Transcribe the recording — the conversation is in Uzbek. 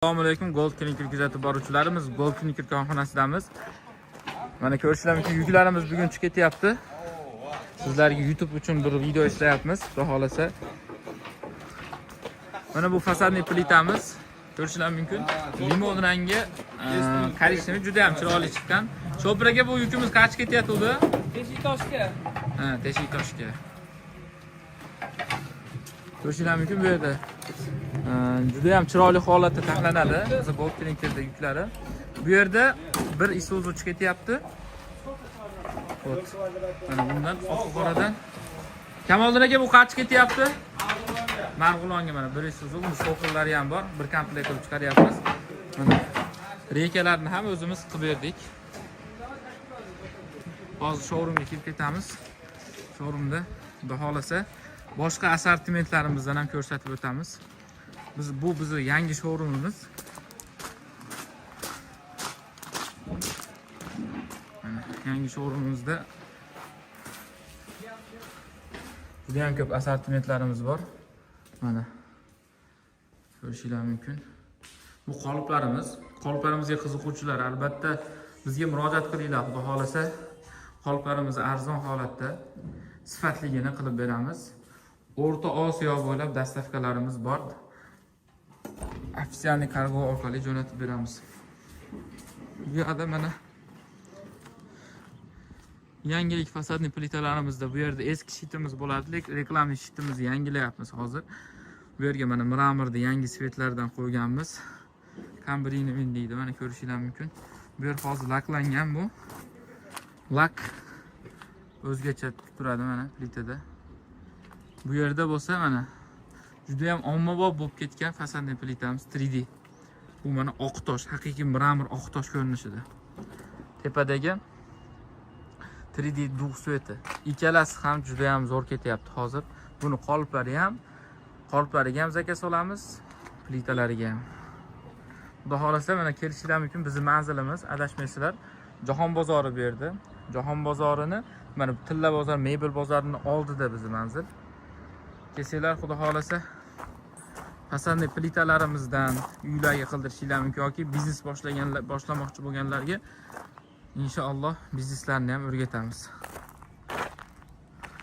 Assalomu alaykum, Gold Clinic kuzatib boruvchilarimiz, Gold Clinic korxonasidamiz. Mana ko'rishingiz mumkin, yuklarimiz bugun chiqib ketyapti. Sizlarga YouTube uchun bir video ishlayapmiz, xudo xolasa. Mana bu fasadniy plitamiz. Ko'rishingiz mumkin, limon rangi, korishni juda ham chiroyli chiqqan. Shopir aka, bu yukimiz qancha ketyapti? Teshiktoshga. Ha, Teshiktoshga. Ko'rishingiz mumkin, bu yerda juda ham chiroyli holatda taxlanadi biz Gold Clinic'da yuklari. Bu yerda bir Isuzu chiqib ketyapti. Xo'p. Mana bundan oq-qoradan Kamoliddin aka, bu qancha ketyapti? Marg'ilonga mana bir Isuzu, bu so'qirlari ham bor. Bir komplekt qilib chiqaryapmiz. Mana reykalarni ham o'zimiz qilib berdik. Hozir showroomga kelib ketamiz. Showroomda xudo xolasa boshqa assortimentlarimizdan ham ko'rsatib o'tamiz. Bu bizning yangi showroomimiz. Yangi showroomimizda juda ham ko'p assortimentlarimiz bor. Mana ko'rishingiz mumkin. Bu qoliplarimiz. Qoliplarimizga qiziquvchilar albatta bizga murojaat qilinglar, xudo xolasa. Qoliplarimizni arzon holatda sifatligini qilib beramiz. O'rta Osiyo bo'ylab dastavkalarimiz bor. Ofitsialniy kargo orqali jo'natib beramiz. Bu yerda mana yangilik fasadniy plitalarimizda bu yerda eski shitimiz bo'ladi, reklamli shitimizni yangilayapmiz hozir. Bu yerga mana mramorda yangi svetlardan qo'yganmiz. Cambrini Win deydi, mana ko'rishingiz mumkin. Bu yer hozir laklangan bu. Lak o'zgacha turadi mana plitada. Bu yerda bo'lsa mana juda ham ommabop bo'lib ketgan fasadniy plitamiz 3D. Bu mana oq tosh, haqiqiy mramor oq tosh ko'rinishida. Tepadagi 3D dug' sveti. Ikkalasi ham juda ham zo'r ketyapti hozir. Buni qoliplariga ham zakaz olamiz, plitalariga ham. Xudo xolasa mana kelishingiz mumkin, bizning manzilimiz, adashmaysizlar, Jahon bozori bu yerda. Jahon bozorini, mana Tilla bozor, mebel bozorining oldida bizning manzil. Kelsanglar, xudo xolasa fasadniy plitalarimizdan uylarga qildirishingiz mumkin yoki biznes boshlamoqchi bo'lganlarga inshaalloh bizneslarni ham o'rgatamiz.